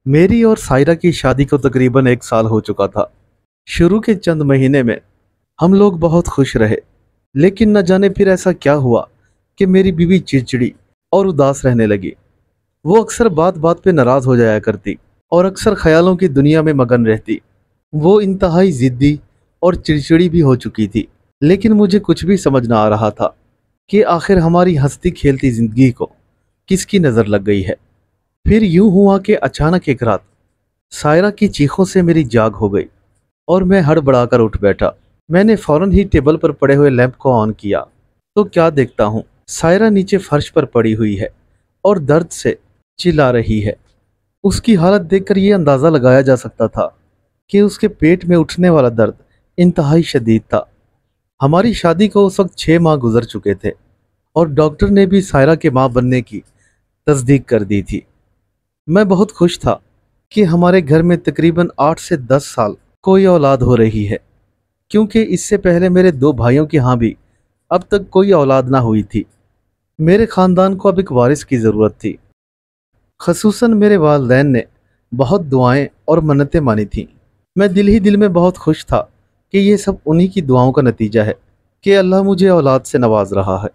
मेरी और सायरा की शादी को तकरीबन 1 साल हो चुका था। शुरू के चंद महीने में हम लोग बहुत खुश रहे, लेकिन न जाने फिर ऐसा क्या हुआ कि मेरी बीवी चिड़चिड़ी और उदास रहने लगी। वो अक्सर बात बात पे नाराज हो जाया करती और अक्सर ख्यालों की दुनिया में मगन रहती। वो इंतहाई जिद्दी और चिड़चिड़ी भी हो चुकी थी, लेकिन मुझे कुछ भी समझ ना आ रहा था कि आखिर हमारी हंसती खेलती जिंदगी को किसकी नज़र लग गई है। फिर यूं हुआ कि अचानक एक रात सायरा की चीखों से मेरी जाग हो गई और मैं हड़बड़ाकर उठ बैठा। मैंने फौरन ही टेबल पर पड़े हुए लैंप को ऑन किया तो क्या देखता हूँ, सायरा नीचे फर्श पर पड़ी हुई है और दर्द से चिल्ला रही है। उसकी हालत देखकर यह अंदाज़ा लगाया जा सकता था कि उसके पेट में उठने वाला दर्द इंतहाई शदीद था। हमारी शादी को उस वक्त 6 माह गुजर चुके थे और डॉक्टर ने भी सायरा के माँ बनने की तस्दीक कर दी थी। मैं बहुत खुश था कि हमारे घर में तकरीबन 8 से 10 साल कोई औलाद हो रही है, क्योंकि इससे पहले मेरे 2 भाइयों के यहाँ भी अब तक कोई औलाद ना हुई थी। मेरे ख़ानदान को अब एक वारिस की ज़रूरत थी। खसूसन मेरे वालिदैन ने बहुत दुआएं और मन्नतें मानी थीं। मैं दिल ही दिल में बहुत खुश था कि ये सब उन्हीं की दुआओं का नतीजा है कि अल्लाह मुझे औलाद से नवाज रहा है।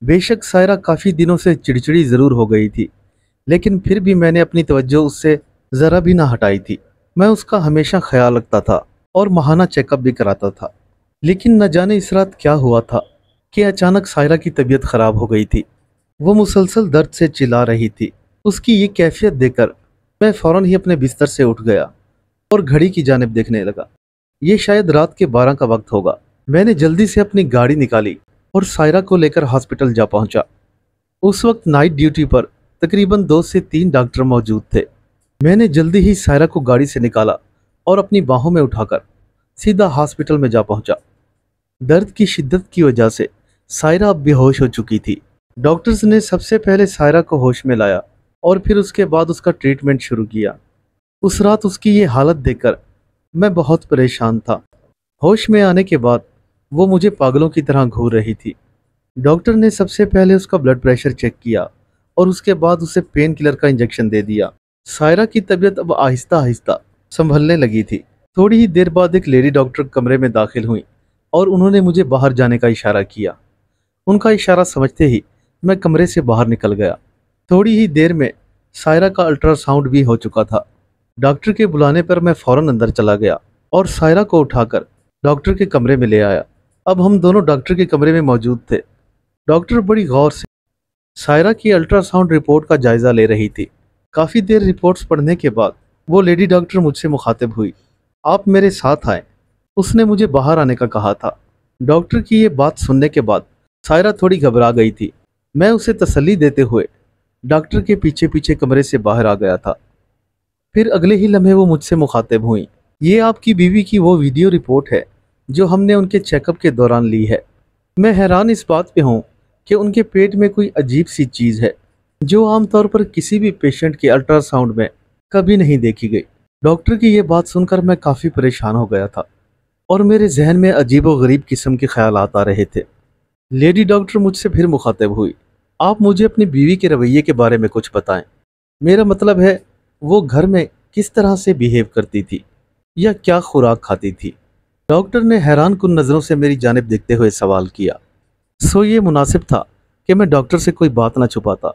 बेशक सायरा काफ़ी दिनों से चिड़चिड़ी ज़रूर हो गई थी, लेकिन फिर भी मैंने अपनी तवज्जो उससे ज़रा भी ना हटाई थी। मैं उसका हमेशा ख्याल रखता था और माहाना चेकअप भी कराता था। लेकिन न जाने इस रात क्या हुआ था कि अचानक सायरा की तबीयत ख़राब हो गई थी। वो मुसलसल दर्द से चिल्ला रही थी। उसकी ये कैफियत देखकर मैं फ़ौरन ही अपने बिस्तर से उठ गया और घड़ी की जानिब देखने लगा। ये शायद रात के 12 का वक्त होगा। मैंने जल्दी से अपनी गाड़ी निकाली और सायरा को लेकर हॉस्पिटल जा पहुंचा। उस वक्त नाइट ड्यूटी पर तकरीबन 2 से 3 डॉक्टर मौजूद थे। मैंने जल्दी ही सायरा को गाड़ी से निकाला और अपनी बाहों में उठाकर सीधा हॉस्पिटल में जा पहुंचा। दर्द की शिद्दत की वजह से सायरा अब बेहोश हो चुकी थी। डॉक्टर्स ने सबसे पहले सायरा को होश में लाया और फिर उसके बाद उसका ट्रीटमेंट शुरू किया। उस रात उसकी ये हालत देखकर मैं बहुत परेशान था। होश में आने के बाद वो मुझे पागलों की तरह घूर रही थी। डॉक्टर ने सबसे पहले उसका ब्लड प्रेशर चेक किया और उसके बाद उसे पेन किलर का इंजेक्शन दे दिया। सायरा की तबीयत अब आहिस्ता आहिस्ता संभलने लगी थी। थोड़ी ही देर बाद एक लेडी डॉक्टर कमरे में दाखिल हुई और उन्होंने मुझे बाहर जाने का इशारा किया। उनका इशारा समझते ही मैं कमरे से बाहर निकल गया। थोड़ी ही देर में सायरा का अल्ट्रासाउंड भी हो चुका था। डॉक्टर के बुलाने पर मैं फ़ौरन अंदर चला गया और सायरा को उठाकर डॉक्टर के कमरे में ले आया। अब हम दोनों डॉक्टर के कमरे में मौजूद थे। डॉक्टर बड़ी गौर से सायरा की अल्ट्रासाउंड रिपोर्ट का जायज़ा ले रही थी। काफ़ी देर रिपोर्ट्स पढ़ने के बाद वो लेडी डॉक्टर मुझसे मुखातिब हुई। आप मेरे साथ आए, उसने मुझे बाहर आने का कहा था। डॉक्टर की ये बात सुनने के बाद सायरा थोड़ी घबरा गई थी। मैं उसे तसल्ली देते हुए डॉक्टर के पीछे पीछे कमरे से बाहर आ गया था। फिर अगले ही लम्हे वो मुझसे मुखातिब हुई। ये आपकी बीवी की वो वीडियो रिपोर्ट है जो हमने उनके चेकअप के दौरान ली है। मैं हैरान इस बात पे हूँ कि उनके पेट में कोई अजीब सी चीज़ है जो आमतौर पर किसी भी पेशेंट के अल्ट्रासाउंड में कभी नहीं देखी गई। डॉक्टर की ये बात सुनकर मैं काफ़ी परेशान हो गया था और मेरे जहन में अजीब व गरीब किस्म के ख्यालात आ रहे थे। लेडी डॉक्टर मुझसे फिर मुखातिब हुई। आप मुझे अपनी बीवी के रवैये के बारे में कुछ बताएं। मेरा मतलब है वो घर में किस तरह से बिहेव करती थी या क्या खुराक खाती थी। डॉक्टर ने हैरान कुन नज़रों से मेरी जानिब देखते हुए सवाल किया। सो ये मुनासिब था कि मैं डॉक्टर से कोई बात ना छुपाता,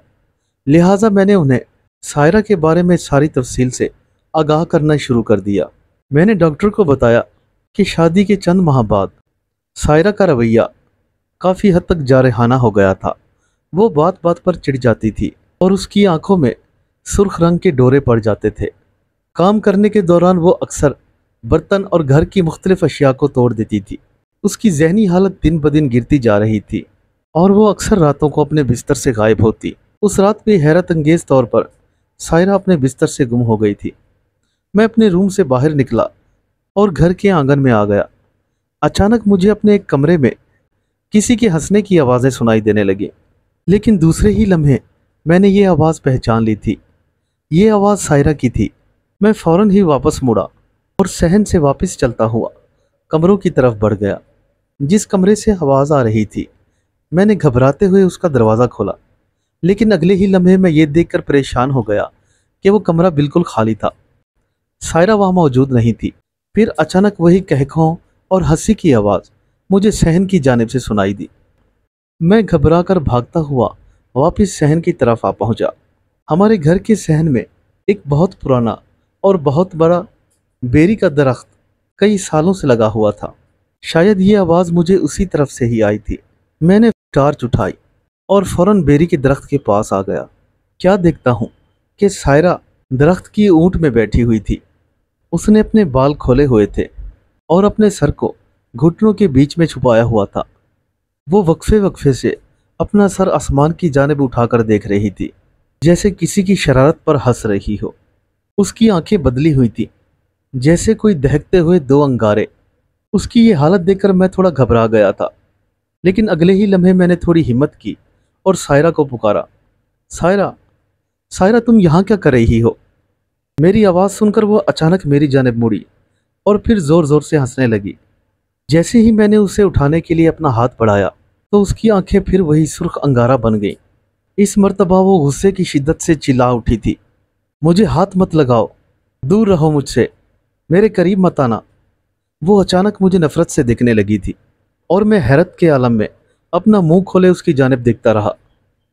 लिहाजा मैंने उन्हें सायरा के बारे में सारी तफसील से आगाह करना शुरू कर दिया। मैंने डॉक्टर को बताया कि शादी के चंद माह बाद सायरा का रवैया काफ़ी हद तक जारहाना हो गया था। वो बात बात पर चिढ़ जाती थी और उसकी आंखों में सुर्ख रंग के डोरे पड़ जाते थे। काम करने के दौरान वो अक्सर बर्तन और घर की मुख्तलिफ अशिया को तोड़ देती थी। उसकी जहनी हालत दिन ब दिन गिरती जा रही थी और वो अक्सर रातों को अपने बिस्तर से गायब होती। उस रात भी हैरत अंगेज तौर पर सायरा अपने बिस्तर से गुम हो गई थी। मैं अपने रूम से बाहर निकला और घर के आंगन में आ गया। अचानक मुझे अपने एक कमरे में किसी के हंसने की आवाज़ें सुनाई देने लगी, लेकिन दूसरे ही लम्हे मैंने ये आवाज़ पहचान ली थी। ये आवाज़ सायरा की थी। मैं फ़ौरन ही वापस मुड़ा और सहन से वापस चलता हुआ कमरों की तरफ बढ़ गया। जिस कमरे से आवाज़ आ रही थी मैंने घबराते हुए उसका दरवाज़ा खोला, लेकिन अगले ही लम्हे मैं ये देखकर परेशान हो गया کہ वो कमरा बिल्कुल खाली था। सायरा वहां मौजूद नहीं थी। फिर अचानक वही कहकों और हंसी की आवाज मुझे सहन की जानिब से सुनाई दी। मैं घबराकर भागता हुआ वापस सहन की तरफ आ पहुंचा। हमारे घर के सहन में एक बहुत पुराना और बहुत बड़ा बेरी का दरख्त कई सालों से लगा हुआ था। शायद ये आवाज मुझे उसी तरफ से ही आई थी। मैंने टार्च उठाई और फौरन बेरी के दरख्त के पास आ गया। क्या देखता हूँ कि सायरा दरख्त की ऊंट में बैठी हुई थी। उसने अपने बाल खोले हुए थे और अपने सर को घुटनों के बीच में छुपाया हुआ था। वो वक्फे वक्फे से अपना सर आसमान की जानिब उठाकर देख रही थी, जैसे किसी की शरारत पर हंस रही हो। उसकी आंखें बदली हुई थी, जैसे कोई दहकते हुए दो अंगारे। उसकी ये हालत देखकर मैं थोड़ा घबरा गया था, लेकिन अगले ही लम्हे मैंने थोड़ी हिम्मत की और सायरा को पुकारा, सायरा, सायरा तुम यहाँ क्या कर रही हो? मेरी आवाज़ सुनकर वो अचानक मेरी जानिब मुड़ी और फिर ज़ोर ज़ोर से हंसने लगी। जैसे ही मैंने उसे उठाने के लिए अपना हाथ बढ़ाया तो उसकी आंखें फिर वही सुर्ख अंगारा बन गईं। इस मर्तबा वो गुस्से की शिद्दत से चिल्ला उठी थी, मुझे हाथ मत लगाओ, दूर रहो मुझसे, मेरे करीब मत आना। वो अचानक मुझे नफरत से देखने लगी थी और मैं हैरत के आलम में अपना मुंह खोले उसकी जानिब देखता रहा।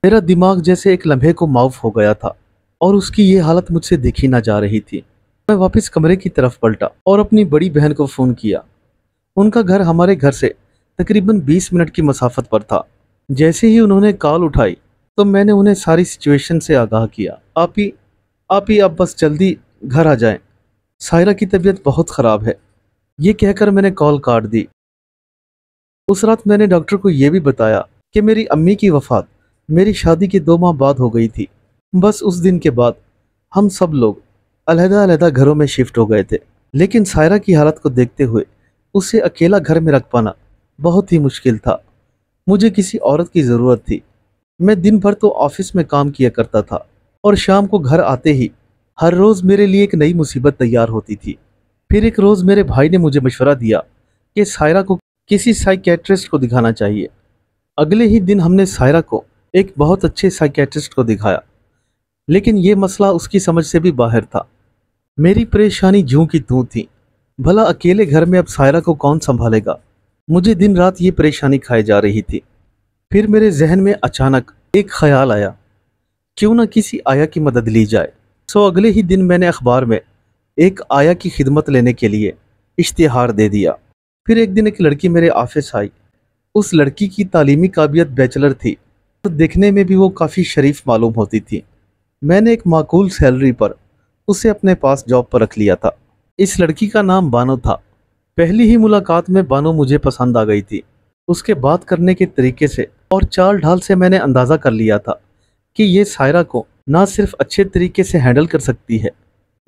मेरा दिमाग जैसे एक लम्हे को माउफ हो गया था और उसकी ये हालत मुझसे देखी ना जा रही थी। मैं वापस कमरे की तरफ पलटा और अपनी बड़ी बहन को फ़ोन किया। उनका घर हमारे घर से तकरीबन 20 मिनट की मसाफत पर था। जैसे ही उन्होंने कॉल उठाई तो मैंने उन्हें सारी सिचुएशन से आगाह किया। आप ही अब बस जल्दी घर आ जाएं, सायरा की तबीयत बहुत ख़राब है। ये कहकर मैंने कॉल काट दी। उस रात मैंने डॉक्टर को यह भी बताया कि मेरी अम्मी की वफ़ात मेरी शादी के 2 माह बाद हो गई थी। बस उस दिन के बाद हम सब लोग अलहदा-अलहदा घरों में शिफ्ट हो गए थे, लेकिन सायरा की हालत को देखते हुए उसे अकेला घर में रख पाना बहुत ही मुश्किल था। मुझे किसी औरत की ज़रूरत थी। मैं दिन भर तो ऑफिस में काम किया करता था और शाम को घर आते ही हर रोज़ मेरे लिए एक नई मुसीबत तैयार होती थी। फिर एक रोज़ मेरे भाई ने मुझे मशवरा दिया कि सायरा को किसी साइकियाट्रिस्ट को दिखाना चाहिए। अगले ही दिन हमने सायरा को एक बहुत अच्छे साइकियाट्रिस्ट को दिखाया, लेकिन ये मसला उसकी समझ से भी बाहर था। मेरी परेशानी जूं की तूं थी। भला अकेले घर में अब सायरा को कौन संभालेगा? मुझे दिन रात ये परेशानी खाई जा रही थी। फिर मेरे जहन में अचानक एक ख्याल आया, क्यों ना किसी आया की मदद ली जाए। सो अगले ही दिन मैंने अखबार में एक आया की खिदमत लेने के लिए इश्तिहार दे दिया। फिर एक दिन एक लड़की मेरे ऑफिस आई। उस लड़की की तालीमी काबिलियत बैचलर थी और देखने में भी वो काफ़ी शरीफ मालूम होती थी। मैंने एक माकूल सैलरी पर उसे अपने पास जॉब पर रख लिया था। इस लड़की का नाम बानो था। पहली ही मुलाकात में बानो मुझे पसंद आ गई थी। उसके बात करने के तरीके से और चाल ढाल से मैंने अंदाज़ा कर लिया था कि ये सायरा को ना सिर्फ अच्छे तरीके से हैंडल कर सकती है,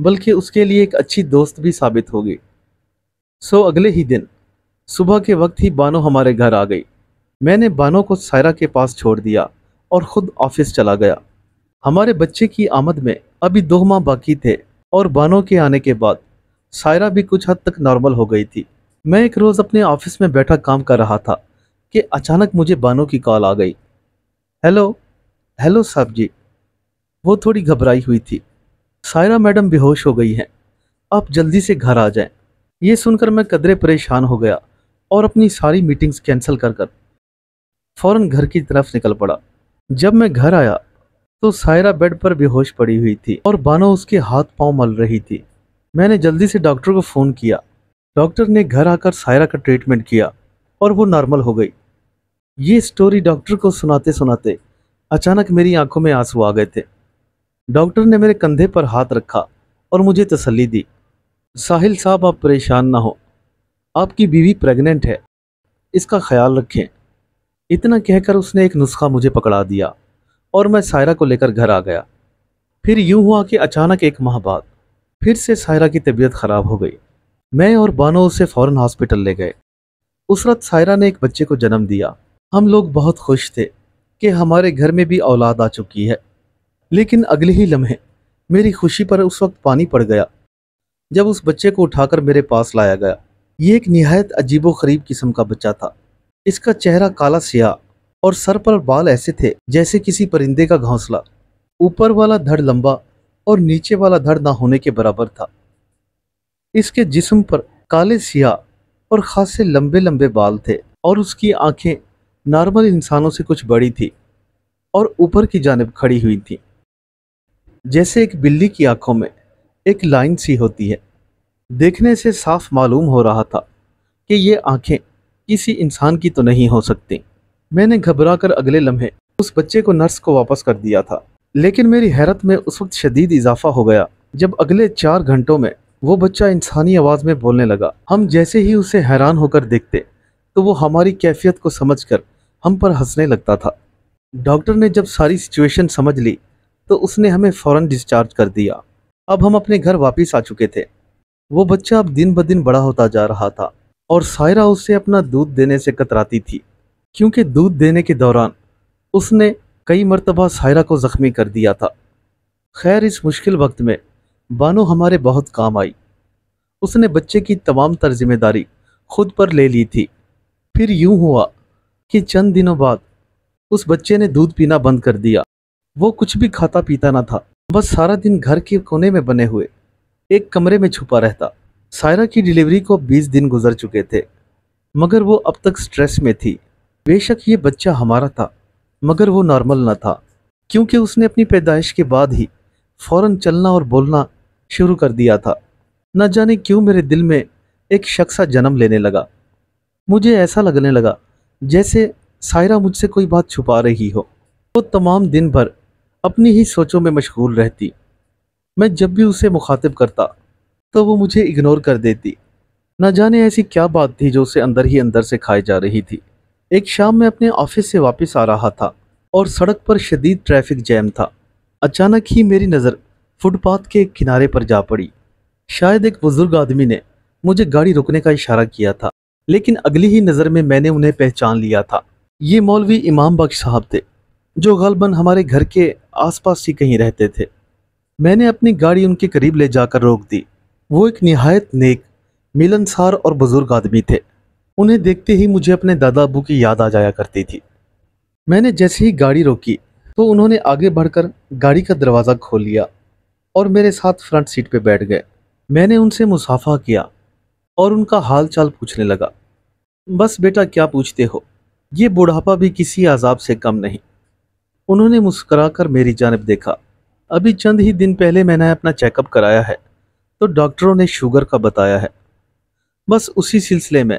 बल्कि उसके लिए एक अच्छी दोस्त भी साबित होगी। सो अगले ही दिन सुबह के वक्त ही बानो हमारे घर आ गई। मैंने बानो को सायरा के पास छोड़ दिया और ख़ुद ऑफिस चला गया। हमारे बच्चे की आमद में अभी 2 माह बाकी थे और बानो के आने के बाद सायरा भी कुछ हद तक नॉर्मल हो गई थी। मैं एक रोज़ अपने ऑफिस में बैठा काम कर रहा था कि अचानक मुझे बानो की कॉल आ गई। हेलो हेलो साहब जी। वो थोड़ी घबराई हुई थी। सायरा मैडम बेहोश हो गई हैं, आप जल्दी से घर आ जाएं। ये सुनकर मैं कदरे परेशान हो गया और अपनी सारी मीटिंग्स कैंसिल कर फ़ौरन घर की तरफ निकल पड़ा। जब मैं घर आया तो सायरा बेड पर बेहोश पड़ी हुई थी और बानो उसके हाथ पांव मल रही थी। मैंने जल्दी से डॉक्टर को फ़ोन किया। डॉक्टर ने घर आकर सायरा का ट्रीटमेंट किया और वो नॉर्मल हो गई। ये स्टोरी डॉक्टर को सुनाते सुनाते अचानक मेरी आंखों में आंसू आ गए थे। डॉक्टर ने मेरे कंधे पर हाथ रखा और मुझे तसल्ली दी। साहिल साहब, आप परेशान ना हो, आपकी बीवी प्रेग्नेंट है, इसका ख्याल रखें। इतना कहकर उसने एक नुस्खा मुझे पकड़ा दिया और मैं सायरा को लेकर घर आ गया। फिर यूं हुआ कि अचानक 1 माह बाद फिर से सायरा की तबीयत ख़राब हो गई। मैं और बानो उसे फ़ौरन हॉस्पिटल ले गए। उस रात सायरा ने एक बच्चे को जन्म दिया। हम लोग बहुत खुश थे कि हमारे घर में भी औलाद आ चुकी है, लेकिन अगले ही लम्हे मेरी खुशी पर उस वक्त पानी पड़ गया जब उस बच्चे को उठाकर मेरे पास लाया गया। ये एक निहायत अजीबो गरीब किस्म का बच्चा था। इसका चेहरा काला स्याह और सर पर बाल ऐसे थे जैसे किसी परिंदे का घोंसला। ऊपर वाला धड़ लंबा और नीचे वाला धड़ ना होने के बराबर था। इसके जिस्म पर काले सियाह और खासे लंबे लंबे बाल थे और उसकी आंखें नॉर्मल इंसानों से कुछ बड़ी थी और ऊपर की जानिब खड़ी हुई थी, जैसे एक बिल्ली की आंखों में एक लाइन सी होती है। देखने से साफ मालूम हो रहा था कि ये आंखें किसी इंसान की तो नहीं हो सकती। मैंने घबराकर अगले लम्हे उस बच्चे को नर्स को वापस कर दिया था, लेकिन मेरी हैरत में उस वक्त शदीद इजाफा हो गया जब अगले 4 घंटों में वो बच्चा इंसानी आवाज में बोलने लगा। हम जैसे ही उसे हैरान होकर देखते तो वो हमारी कैफियत को समझकर हम पर हंसने लगता था। डॉक्टर ने जब सारी सिचुएशन समझ ली तो उसने हमें फौरन डिस्चार्ज कर दिया। अब हम अपने घर वापस आ चुके थे। वो बच्चा अब दिन ब दिन बड़ा होता जा रहा था और सायरा उससे अपना दूध देने से कतराती थी, क्योंकि दूध देने के दौरान उसने कई मर्तबा सायरा को जख्मी कर दिया था। खैर, इस मुश्किल वक्त में बानो हमारे बहुत काम आई। उसने बच्चे की तमाम तर जिम्मेदारी खुद पर ले ली थी। फिर यूं हुआ कि चंद दिनों बाद उस बच्चे ने दूध पीना बंद कर दिया। वो कुछ भी खाता पीता ना था, बस सारा दिन घर के कोने में बने हुए एक कमरे में छुपा रहता। सायरा की डिलीवरी को 20 दिन गुजर चुके थे, मगर वो अब तक स्ट्रेस में थी। बेशक ये बच्चा हमारा था, मगर वो नॉर्मल न था, क्योंकि उसने अपनी पैदाइश के बाद ही फौरन चलना और बोलना शुरू कर दिया था। न जाने क्यों मेरे दिल में एक शक सा जन्म लेने लगा। मुझे ऐसा लगने लगा जैसे सायरा मुझसे कोई बात छुपा रही हो। वो तमाम दिन भर अपनी ही सोचों में मशगूल रहती। मैं जब भी उसे मुखातिब करता तो वो मुझे इग्नोर कर देती। न जाने ऐसी क्या बात थी जो उसे अंदर ही अंदर से खाई जा रही थी। एक शाम मैं अपने ऑफिस से वापस आ रहा था और सड़क पर शदीद ट्रैफिक जैम था। अचानक ही मेरी नज़र फुटपाथ के एक किनारे पर जा पड़ी। शायद एक बुजुर्ग आदमी ने मुझे गाड़ी रुकने का इशारा किया था, लेकिन अगली ही नज़र में मैंने उन्हें पहचान लिया था। ये मौलवी इमाम बख्श साहब थे, जो गालबन हमारे घर के आसपास ही कहीं रहते थे। मैंने अपनी गाड़ी उनके करीब ले जाकर रोक दी। वो एक निहायत नेक, मिलनसार और बुजुर्ग आदमी थे। उन्हें देखते ही मुझे अपने दादा अबू की याद आ जाया करती थी। मैंने जैसे ही गाड़ी रोकी तो उन्होंने आगे बढ़कर गाड़ी का दरवाज़ा खोल लिया और मेरे साथ फ्रंट सीट पे बैठ गए। मैंने उनसे मुसाफा किया और उनका हाल चाल पूछने लगा। बस बेटा, क्या पूछते हो, ये बुढ़ापा भी किसी अजाब से कम नहीं। उन्होंने मुस्कुराकर मेरी जानिब देखा। अभी चंद ही दिन पहले मैंने अपना चेकअप कराया है तो डॉक्टरों ने शुगर का बताया है। बस उसी सिलसिले में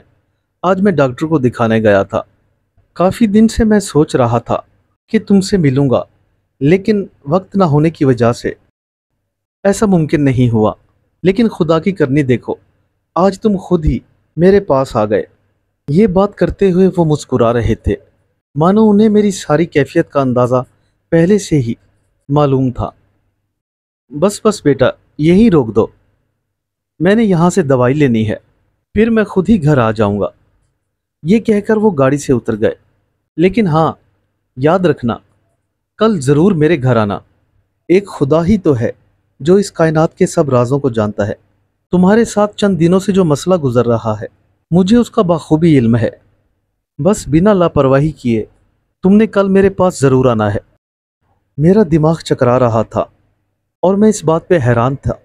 आज मैं डॉक्टर को दिखाने गया था। काफ़ी दिन से मैं सोच रहा था कि तुमसे मिलूंगा, लेकिन वक्त ना होने की वजह से ऐसा मुमकिन नहीं हुआ। लेकिन खुदा की करनी देखो, आज तुम खुद ही मेरे पास आ गए। ये बात करते हुए वो मुस्कुरा रहे थे, मानो उन्हें मेरी सारी कैफियत का अंदाज़ा पहले से ही मालूम था। बस बस बेटा, यहीं रोक दो, मैंने यहाँ से दवाई लेनी है, फिर मैं खुद ही घर आ जाऊँगा। ये कहकर वो गाड़ी से उतर गए। लेकिन हाँ, याद रखना, कल ज़रूर मेरे घर आना। एक खुदा ही तो है जो इस कायनात के सब राजों को जानता है। तुम्हारे साथ चंद दिनों से जो मसला गुजर रहा है, मुझे उसका बाखूबी इल्म है। बस बिना लापरवाही किए तुमने कल मेरे पास ज़रूर आना है। मेरा दिमाग चकरा रहा था और मैं इस बात पे हैरान था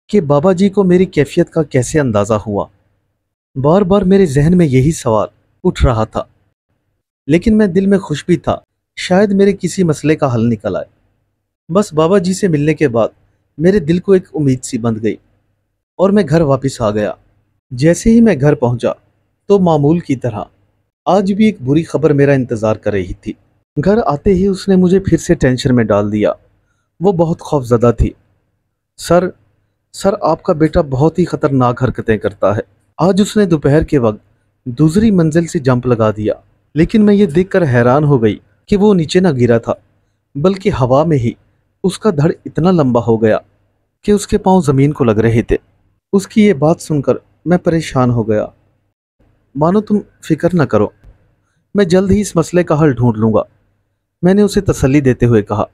कि बाबा जी को मेरी कैफियत का कैसे अंदाज़ा हुआ। बार बार मेरे जहन में यही सवाल उठ रहा था, लेकिन मैं दिल में खुश भी था, शायद मेरे किसी मसले का हल निकल आए। बस बाबा जी से मिलने के बाद मेरे दिल को एक उम्मीद सी बंध गई और मैं घर वापस आ गया। जैसे ही मैं घर पहुंचा तो मामूल की तरह आज भी एक बुरी खबर मेरा इंतज़ार कर रही थी। घर आते ही उसने मुझे फिर से टेंशन में डाल दिया। वो बहुत खौफजदा थी। सर सर आपका बेटा बहुत ही ख़तरनाक हरकतें करता है। आज उसने दोपहर के वक्त दूसरी मंजिल से जंप लगा दिया, लेकिन मैं ये देखकर हैरान हो गई कि वो नीचे ना गिरा था, बल्कि हवा में ही उसका धड़ इतना लंबा हो गया कि उसके पांव ज़मीन को लग रहे थे। उसकी ये बात सुनकर मैं परेशान हो गया। मानो तुम फिक्र न करो, मैं जल्द ही इस मसले का हल ढूंढ लूँगा, मैंने उसे तसल्ली देते हुए कहा।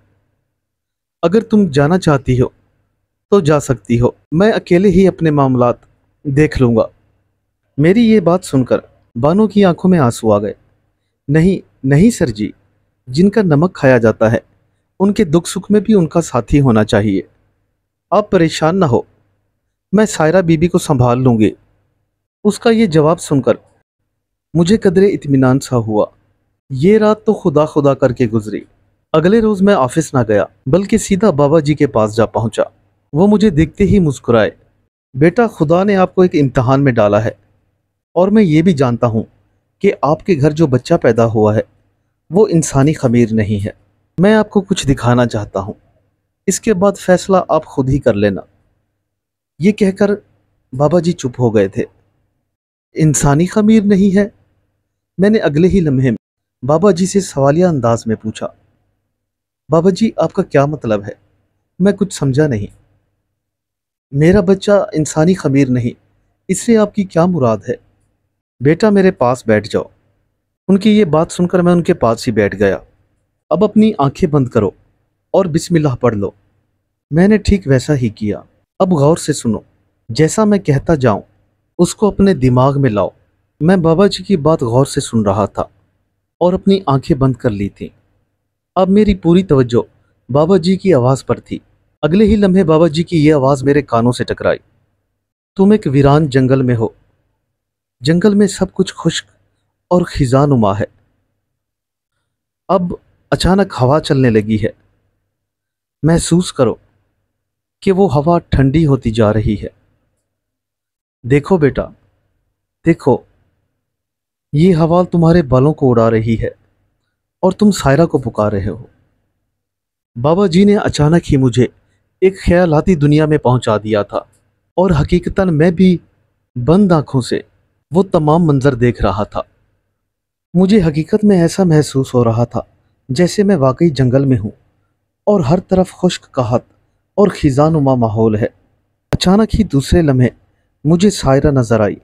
अगर तुम जाना चाहती हो तो जा सकती हो, मैं अकेले ही अपने मामलात देख लूँगा। मेरी ये बात सुनकर बानो की आंखों में आंसू आ गए। नहीं नहीं सर जी, जिनका नमक खाया जाता है उनके दुख सुख में भी उनका साथी होना चाहिए। आप परेशान ना हो, मैं सायरा बीबी को संभाल लूंगी। उसका ये जवाब सुनकर मुझे कदरे इत्मीनान सा हुआ। ये रात तो खुदा खुदा करके गुजरी। अगले रोज मैं ऑफिस ना गया, बल्कि सीधा बाबा जी के पास जा पहुंचा। वो मुझे देखते ही मुस्कुराए। बेटा, खुदा ने आपको एक इम्तिहान में डाला है, और मैं ये भी जानता हूँ कि आपके घर जो बच्चा पैदा हुआ है वो इंसानी खमीर नहीं है। मैं आपको कुछ दिखाना चाहता हूँ, इसके बाद फैसला आप खुद ही कर लेना। ये कहकर बाबा जी चुप हो गए थे। इंसानी खमीर नहीं है? मैंने अगले ही लम्हे में बाबा जी से सवालिया अंदाज में पूछा। बाबा जी, आपका क्या मतलब है? मैं कुछ समझा नहीं। मेरा बच्चा इंसानी खमीर नहीं, इससे आपकी क्या मुराद है? बेटा, मेरे पास बैठ जाओ। उनकी ये बात सुनकर मैं उनके पास ही बैठ गया। अब अपनी आंखें बंद करो और बिस्मिल्लाह पढ़ लो। मैंने ठीक वैसा ही किया। अब गौर से सुनो, जैसा मैं कहता जाऊं उसको अपने दिमाग में लाओ। मैं बाबा जी की बात गौर से सुन रहा था और अपनी आंखें बंद कर ली थी। अब मेरी पूरी तवज्जो बाबा जी की आवाज़ पर थी। अगले ही लम्हे बाबा जी की ये आवाज़ मेरे कानों से टकराई। तुम एक वीरान जंगल में हो। जंगल में सब कुछ खुश्क और खिजानुमा है। अब अचानक हवा चलने लगी है। महसूस करो कि वो हवा ठंडी होती जा रही है। देखो बेटा, देखो, ये हवा तुम्हारे बालों को उड़ा रही है और तुम सायरा को पुकार रहे हो। बाबा जी ने अचानक ही मुझे एक ख्यालाती दुनिया में पहुंचा दिया था, और हकीकतन मैं भी बंद आंखों से वो तमाम मंजर देख रहा था। मुझे हकीकत में ऐसा महसूस हो रहा था जैसे मैं वाकई जंगल में हूँ और हर तरफ खुश्क कहत और खिजानुमा माहौल है। अचानक ही दूसरे लम्हे मुझे सायरा नजर आई।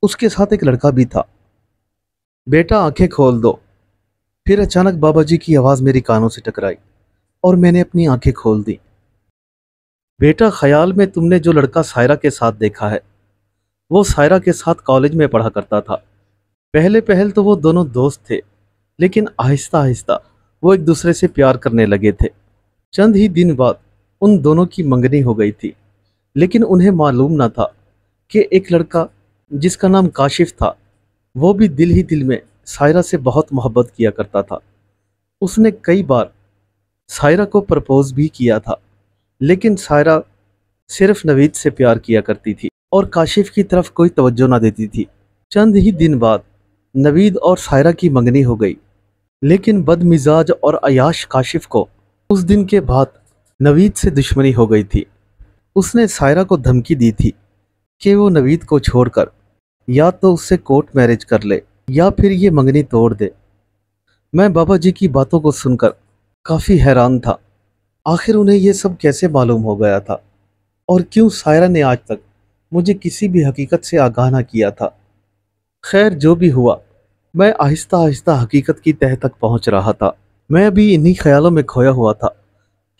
उसके साथ एक लड़का भी था। बेटा, आंखें खोल दो। फिर अचानक बाबा जी की आवाज़ मेरी कानों से टकराई और मैंने अपनी आंखें खोल दी। बेटा, ख्याल में तुमने जो लड़का सायरा के साथ देखा है वो सायरा के साथ कॉलेज में पढ़ा करता था। पहले पहल तो वो दोनों दोस्त थे, लेकिन आहिस्ता आहिस्ता वो एक दूसरे से प्यार करने लगे थे। चंद ही दिन बाद उन दोनों की मंगनी हो गई थी, लेकिन उन्हें मालूम ना था कि एक लड़का जिसका नाम काशिफ था वो भी दिल ही दिल में सायरा से बहुत मोहब्बत किया करता था। उसने कई बार सायरा को प्रपोज भी किया था, लेकिन सायरा सिर्फ नवीद से प्यार किया करती थी और काशिफ की तरफ कोई तवज्जो ना देती थी। चंद ही दिन बाद नवीद और सायरा की मंगनी हो गई, लेकिन बदमिजाज और अयाश काशिफ को उस दिन के बाद नवीद से दुश्मनी हो गई थी। उसने सायरा को धमकी दी थी कि वो नवीद को छोड़कर या तो उससे कोर्ट मैरिज कर ले या फिर ये मंगनी तोड़ दे। मैं बाबा जी की बातों को सुनकर काफ़ी हैरान था। आखिर उन्हें यह सब कैसे मालूम हो गया था, और क्यों सायरा ने आज तक मुझे किसी भी हकीकत से आगाह ना किया था। खैर, जो भी हुआ, मैं आहिस्ता आहिस्ता हकीकत की तह तक पहुंच रहा था। मैं अभी इन्हीं ख्यालों में खोया हुआ था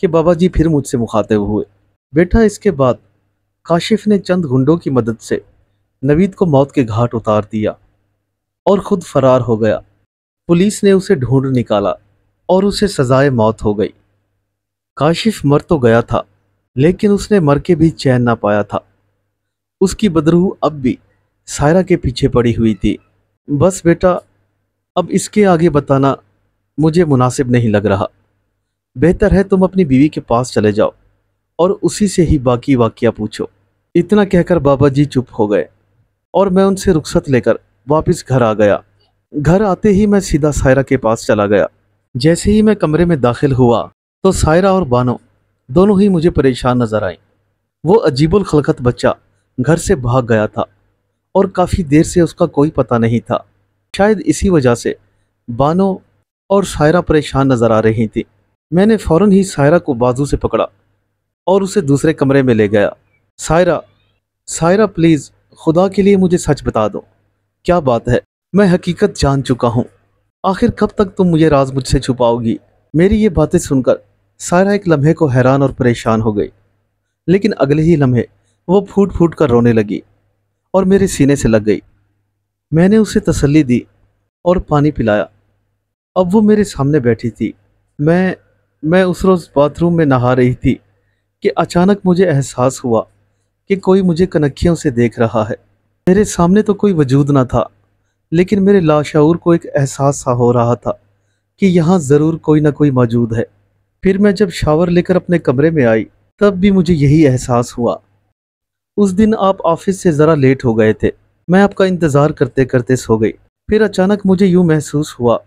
कि बाबा जी फिर मुझसे मुखातिब हुए। बेटा, इसके बाद काशिफ ने चंद गुंडों की मदद से नवीद को मौत के घाट उतार दिया और खुद फरार हो गया। पुलिस ने उसे ढूंढ निकाला और उसे सजाए मौत हो गई। काशिफ मर तो गया था, लेकिन उसने मर के भी चैन ना पाया था। उसकी बदरूह अब भी सायरा के पीछे पड़ी हुई थी। बस बेटा, अब इसके आगे बताना मुझे मुनासिब नहीं लग रहा। बेहतर है तुम अपनी बीवी के पास चले जाओ और उसी से ही बाकी वाकया पूछो। इतना कहकर बाबा जी चुप हो गए और मैं उनसे रुखसत लेकर वापस घर आ गया। घर आते ही मैं सीधा सायरा के पास चला गया। जैसे ही मैं कमरे में दाखिल हुआ तो सायरा और बानो दोनों ही मुझे परेशान नजर आई। वो अजीबुल खलकत बच्चा घर से भाग गया था और काफ़ी देर से उसका कोई पता नहीं था। शायद इसी वजह से बानो और सायरा परेशान नजर आ रही थी। मैंने फौरन ही सायरा को बाजू से पकड़ा और उसे दूसरे कमरे में ले गया। सायरा, सायरा प्लीज़, खुदा के लिए मुझे सच बता दो, क्या बात है? मैं हकीकत जान चुका हूँ। आखिर कब तक तुम मुझे राज मुझसे छुपाओगी? मेरी ये बातें सुनकर सायरा एक लम्हे को हैरान और परेशान हो गई, लेकिन अगले ही लम्हे वो फूट फूट कर रोने लगी और मेरे सीने से लग गई। मैंने उसे तसल्ली दी और पानी पिलाया। अब वो मेरे सामने बैठी थी। मैं उस रोज़ बाथरूम में नहा रही थी کہ अचानक मुझे एहसास हुआ कि कोई मुझे कनखियों से देख रहा है। मेरे सामने तो कोई वजूद ना था, लेकिन मेरे लाशऊर को एक एहसास सा हो रहा था कि यहाँ ज़रूर कोई ना कोई मौजूद है। फिर मैं जब शावर लेकर अपने कमरे में आई, तब भी मुझे यही एहसास हुआ। उस दिन आप ऑफिस से ज़रा लेट हो गए थे। मैं आपका इंतज़ार करते करते सो गई। फिर अचानक मुझे यूँ महसूस हुआ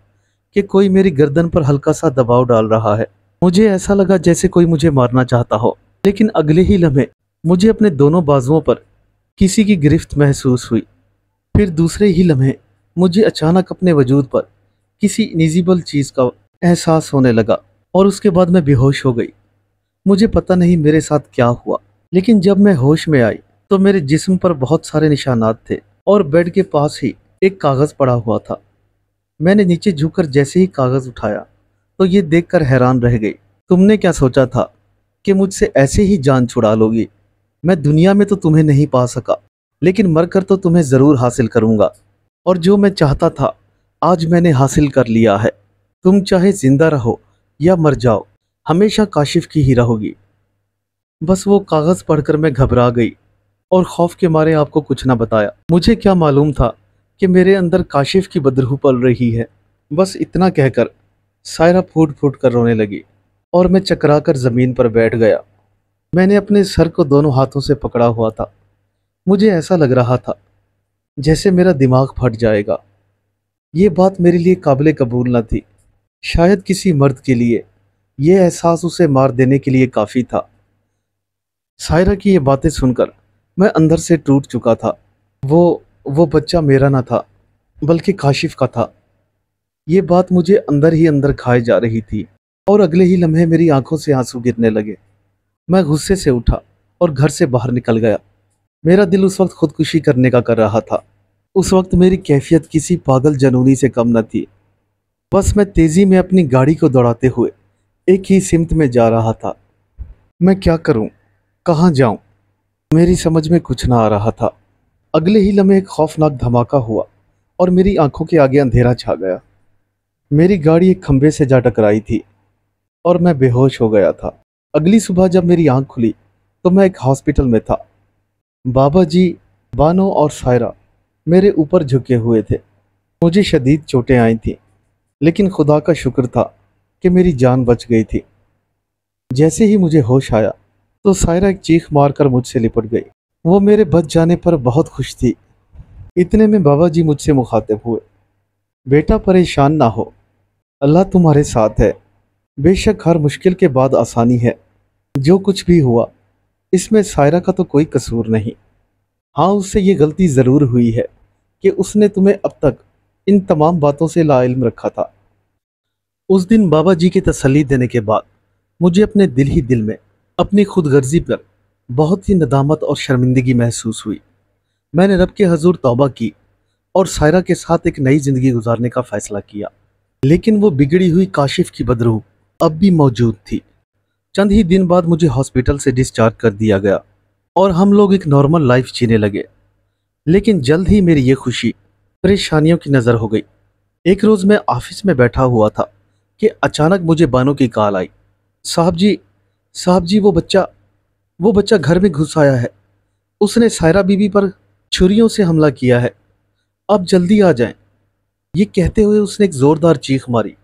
कि कोई मेरी गर्दन पर हल्का सा दबाव डाल रहा है। मुझे ऐसा लगा जैसे कोई मुझे मारना चाहता हो, लेकिन अगले ही लम्हे मुझे अपने दोनों बाजुओं पर किसी की गिरफ्त महसूस हुई। फिर दूसरे ही लम्हे मुझे अचानक अपने वजूद पर किसी इनविजिबल चीज़ का एहसास होने लगा और उसके बाद मैं बेहोश हो गई। मुझे पता नहीं मेरे साथ क्या हुआ, लेकिन जब मैं होश में आई तो मेरे जिस्म पर बहुत सारे निशानात थे और बेड के पास ही एक कागज़ पड़ा हुआ था। मैंने नीचे झुककर जैसे ही कागज़ उठाया तो ये देखकर हैरान रह गई। तुमने क्या सोचा था कि मुझसे ऐसे ही जान छुड़ा लोगी? मैं दुनिया में तो तुम्हें नहीं पा सका, लेकिन मरकर तो तुम्हें ज़रूर हासिल करूँगा। और जो मैं चाहता था आज मैंने हासिल कर लिया है। तुम चाहे जिंदा रहो या मर जाओ, हमेशा काशिफ की ही रहोगी। बस वो कागज़ पढ़कर मैं घबरा गई और खौफ के मारे आपको कुछ ना बताया। मुझे क्या मालूम था कि मेरे अंदर काशिफ की बदरूह पल रही है। बस इतना कहकर सायरा फूट फूट कर रोने लगी और मैं चकरा कर ज़मीन पर बैठ गया। मैंने अपने सर को दोनों हाथों से पकड़ा हुआ था। मुझे ऐसा लग रहा था जैसे मेरा दिमाग फट जाएगा। ये बात मेरे लिए काबिल कबूल न थी। शायद किसी मर्द के लिए ये एहसास उसे मार देने के लिए काफ़ी था। सायरा की ये बातें सुनकर मैं अंदर से टूट चुका था। वो बच्चा मेरा न था, बल्कि काशिफ का था। ये बात मुझे अंदर ही अंदर खाए जा रही थी और अगले ही लम्हे मेरी आंखों से आंसू गिरने लगे। मैं गुस्से से उठा और घर से बाहर निकल गया। मेरा दिल उस वक्त खुदकुशी करने का कर रहा था। उस वक्त मेरी कैफियत किसी पागल जनूनी से कम न थी। बस मैं तेज़ी में अपनी गाड़ी को दौड़ाते हुए एक ही सिमत में जा रहा था। मैं क्या करूं, कहाँ जाऊं, मेरी समझ में कुछ ना आ रहा था। अगले ही लम्हे एक खौफनाक धमाका हुआ और मेरी आंखों के आगे अंधेरा छा गया। मेरी गाड़ी एक खंबे से जा टकराई थी और मैं बेहोश हो गया था। अगली सुबह जब मेरी आंख खुली तो मैं एक हॉस्पिटल में था। बाबा जी, बानो और सायरा मेरे ऊपर झुके हुए थे। मुझे शदीद चोटें आई थीं, लेकिन खुदा का शुक्र था कि मेरी जान बच गई थी। जैसे ही मुझे होश आया तो सायरा एक चीख मारकर मुझसे लिपट गई। वो मेरे बच जाने पर बहुत खुश थी। इतने में बाबा जी मुझसे मुखातिब हुए। बेटा परेशान ना हो, अल्लाह तुम्हारे साथ है। बेशक हर मुश्किल के बाद आसानी है। जो कुछ भी हुआ इसमें सायरा का तो कोई कसूर नहीं। हाँ, उससे ये गलती ज़रूर हुई है कि उसने तुम्हें अब तक इन तमाम बातों से लाइल्म रखा था। उस दिन बाबा जी की तसल्ली देने के बाद मुझे अपने दिल ही दिल में अपनी खुदगर्जी पर बहुत ही नदामत और शर्मिंदगी महसूस हुई। मैंने रब के हजूर तौबा की और सायरा के साथ एक नई ज़िंदगी गुजारने का फ़ैसला किया। लेकिन वो बिगड़ी हुई काशिफ की बदरूह अब भी मौजूद थी। चंद ही दिन बाद मुझे हॉस्पिटल से डिस्चार्ज कर दिया गया और हम लोग एक नॉर्मल लाइफ जीने लगे। लेकिन जल्द ही मेरी ये खुशी परेशानियों की नज़र हो गई। एक रोज़ मैं ऑफिस में बैठा हुआ था कि अचानक मुझे बानो की कॉल आई। साहब जी, वो बच्चा घर में घुस आया है। उसने सायरा बीबी पर छुरियों से हमला किया है। अब जल्दी आ जाएं। ये कहते हुए उसने एक ज़ोरदार चीख मारी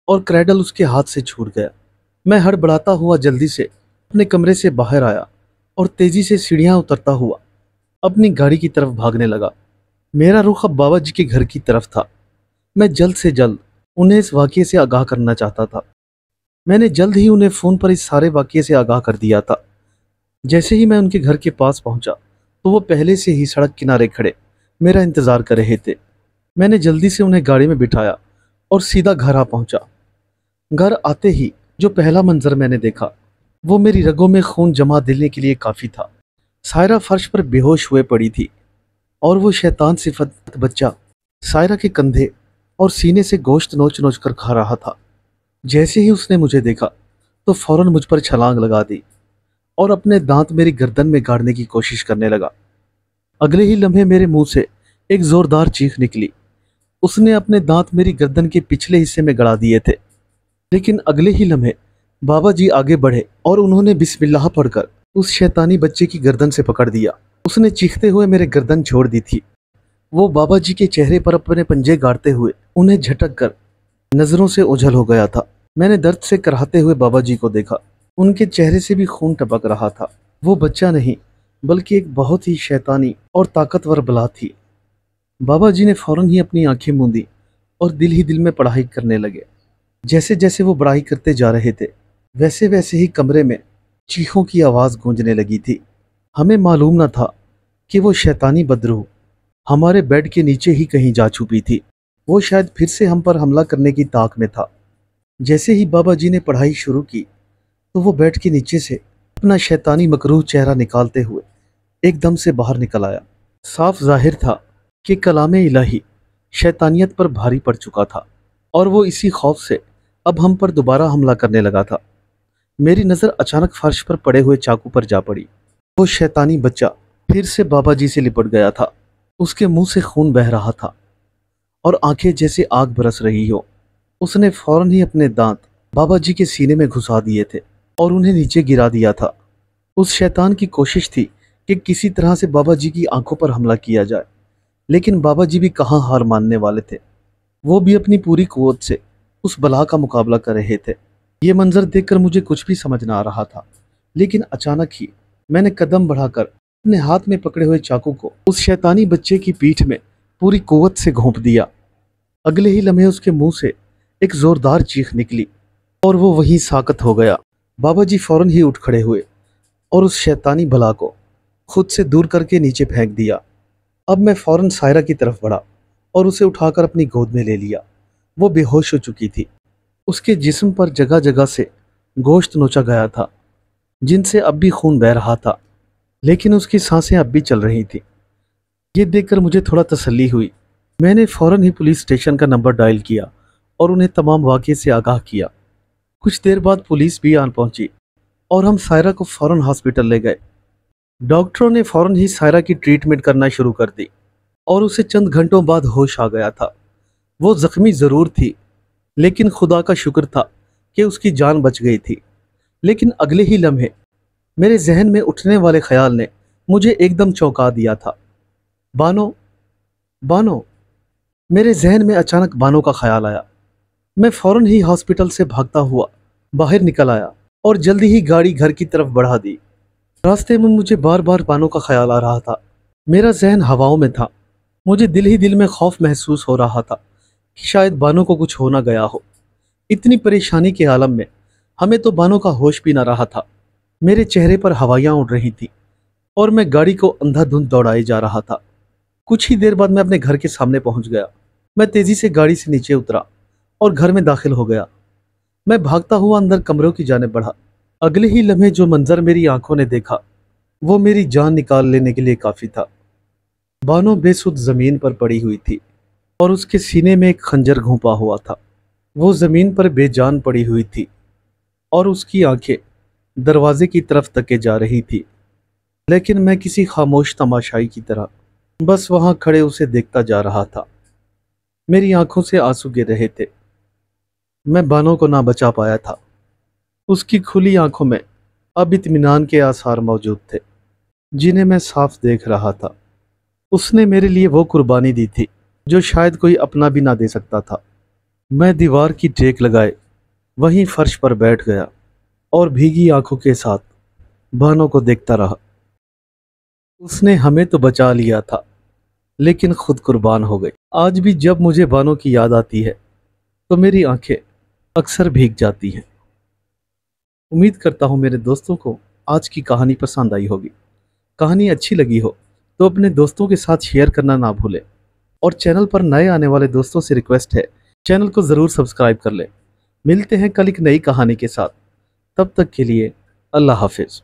और क्रैडल उसके हाथ से छूट गया। मैं हड़बड़ाता हुआ जल्दी से अपने कमरे से बाहर आया और तेज़ी से सीढ़ियाँ उतरता हुआ अपनी गाड़ी की तरफ भागने लगा। मेरा रुख अब बाबा जी के घर की तरफ था। मैं जल्द से जल्द उन्हें इस वाक़ये से आगाह करना चाहता था। मैंने जल्द ही उन्हें फ़ोन पर इस सारे वाक़ये से आगाह कर दिया था। जैसे ही मैं उनके घर के पास पहुंचा तो वो पहले से ही सड़क किनारे खड़े मेरा इंतज़ार कर रहे थे। मैंने जल्दी से उन्हें गाड़ी में बिठाया और सीधा घर आ पहुंचा। घर आते ही जो पहला मंजर मैंने देखा वो मेरी रगों में खून जमा दिलने के लिए काफ़ी था। सायरा फर्श पर बेहोश हुए पड़ी थी और वो शैतान सिफत बच्चा सायरा के कंधे और सीने से गोश्त नोच नोच कर खा रहा था। जैसे ही उसने मुझे देखा तो फौरन मुझ पर छलांग लगा दी और अपने दांत मेरी गर्दन में गाड़ने की कोशिश करने लगा। अगले ही लम्हे मेरे मुंह से एक जोरदार चीख निकली। उसने अपने दांत मेरी गर्दन के पिछले हिस्से में गड़ा दिए थे, लेकिन अगले ही लम्हे बाबा जी आगे बढ़े और उन्होंने बिस्मिल्लाह पढ़कर उस शैतानी बच्चे की गर्दन से पकड़ दिया। उसने चीखते हुए मेरे गर्दन छोड़ दी थी। वो बाबा जी के चेहरे पर अपने पंजे गाड़ते हुए उन्हें झटक कर नजरों से ओझल हो गया था। मैंने दर्द से कराहते हुए बाबा जी को देखा। उनके चेहरे से भी खून टपक रहा था। वो बच्चा नहीं बल्कि एक बहुत ही शैतानी और ताकतवर बला थी। बाबा जी ने फौरन ही अपनी आंखें मूंदी और दिल ही दिल में पढ़ाई करने लगे। जैसे जैसे वो पढ़ाई करते जा रहे थे वैसे वैसे ही कमरे में चीखों की आवाज़ गूंजने लगी थी। हमें मालूम न था कि वो शैतानी बदरूह हमारे बेड के नीचे ही कहीं जा छुपी थी। वो शायद फिर से हम पर हमला करने की ताक में था। जैसे ही बाबा जी ने पढ़ाई शुरू की तो वो बेड के नीचे से अपना शैतानी मकरूह चेहरा निकालते हुए एकदम से बाहर निकल आया। साफ जाहिर था कि कलामे इलाही शैतानियत पर भारी पड़ चुका था और वो इसी खौफ से अब हम पर दोबारा हमला करने लगा था। मेरी नज़र अचानक फर्श पर पड़े हुए चाकू पर जा पड़ी। वो शैतानी बच्चा फिर से बाबा जी से लिपट गया था। उसके मुंह से खून बह रहा था और आंखें जैसे आग बरस रही हो। उसने फौरन ही अपने दांत बाबा जी के सीने में घुसा दिए थे और उन्हें नीचे गिरा दिया था। उस शैतान की कोशिश थी कि किसी तरह से बाबा जी की आंखों पर हमला किया जाए, लेकिन बाबा जी भी कहाँ हार मानने वाले थे। वो भी अपनी पूरी कुव्वत से उस बला का मुकाबला कर रहे थे। ये मंजर देखकर मुझे कुछ भी समझ ना आ रहा था, लेकिन अचानक ही मैंने कदम बढ़ाकर अपने हाथ में पकड़े हुए चाकू को उस शैतानी बच्चे की पीठ में पूरी कुव्वत से घोंप दिया। अगले ही लम्हे उसके मुंह से एक जोरदार चीख निकली और वो वहीं साकत हो गया। बाबा जी फौरन ही उठ खड़े हुए और उस शैतानी बला को खुद से दूर करके नीचे फेंक दिया। अब मैं फौरन सायरा की तरफ बढ़ा और उसे उठाकर अपनी गोद में ले लिया। वो बेहोश हो चुकी थी। उसके जिस्म पर जगह जगह से गोश्त नोचा गया था, जिनसे अब भी खून बह रहा था, लेकिन उसकी सांसें अब भी चल रही थी। ये देखकर मुझे थोड़ा तसल्ली हुई। मैंने फौरन ही पुलिस स्टेशन का नंबर डायल किया और उन्हें तमाम वाक़े से आगाह किया। कुछ देर बाद पुलिस भी आन पहुंची और हम सायरा को फौरन हॉस्पिटल ले गए। डॉक्टरों ने फौरन ही सायरा की ट्रीटमेंट करना शुरू कर दी और उसे चंद घंटों बाद होश आ गया था। वो जख्मी ज़रूर थी, लेकिन खुदा का शुक्र था कि उसकी जान बच गई थी। लेकिन अगले ही लम्हे मेरे जहन में उठने वाले ख्याल ने मुझे एकदम चौंका दिया था। बानो, बानो। मेरे जहन में अचानक बानो का ख्याल आया। मैं फौरन ही हॉस्पिटल से भागता हुआ बाहर निकल आया और जल्दी ही गाड़ी घर की तरफ बढ़ा दी। रास्ते में मुझे बार बार बानो का ख्याल आ रहा था। मेरा जहन हवाओं में था। मुझे दिल ही दिल में खौफ महसूस हो रहा था कि शायद बानो को कुछ हो ना गया हो। इतनी परेशानी के आलम में हमें तो बानो का होश भी ना रहा था। मेरे चेहरे पर हवाइयाँ उड़ रही थी और मैं गाड़ी को अंधाधुंध दौड़ाए जा रहा था। कुछ ही देर बाद मैं अपने घर के सामने पहुंच गया। मैं तेजी से गाड़ी से नीचे उतरा और घर में दाखिल हो गया। मैं भागता हुआ अंदर कमरों की जाने बढ़ा। अगले ही लम्हे जो मंजर मेरी आंखों ने देखा वो मेरी जान निकाल लेने के लिए काफ़ी था। बानो बेसुध ज़मीन पर पड़ी हुई थी और उसके सीने में एक खंजर घोंपा हुआ था। वो ज़मीन पर बेजान पड़ी हुई थी और उसकी आंखें दरवाजे की तरफ तके जा रही थी, लेकिन मैं किसी खामोश तमाशाई की तरह बस वहाँ खड़े उसे देखता जा रहा था। मेरी आंखों से आंसू गिर रहे थे। मैं बानो को ना बचा पाया था। उसकी खुली आंखों में अब इत्मीनान के आसार मौजूद थे, जिन्हें मैं साफ देख रहा था। उसने मेरे लिए वो कुर्बानी दी थी जो शायद कोई अपना भी ना दे सकता था। मैं दीवार की टेक लगाए वहीं फर्श पर बैठ गया और भीगी आंखों के साथ बानो को देखता रहा। उसने हमें तो बचा लिया था, लेकिन खुद कुर्बान हो गई। आज भी जब मुझे बानो की याद आती है तो मेरी आंखें अक्सर भीग जाती हैं। उम्मीद करता हूँ मेरे दोस्तों को आज की कहानी पसंद आई होगी। कहानी अच्छी लगी हो तो अपने दोस्तों के साथ शेयर करना ना भूलें और चैनल पर नए आने वाले दोस्तों से रिक्वेस्ट है, चैनल को ज़रूर सब्सक्राइब कर लें। मिलते हैं कल एक नई कहानी के साथ। तब तक के लिए अल्लाह हाफिज़।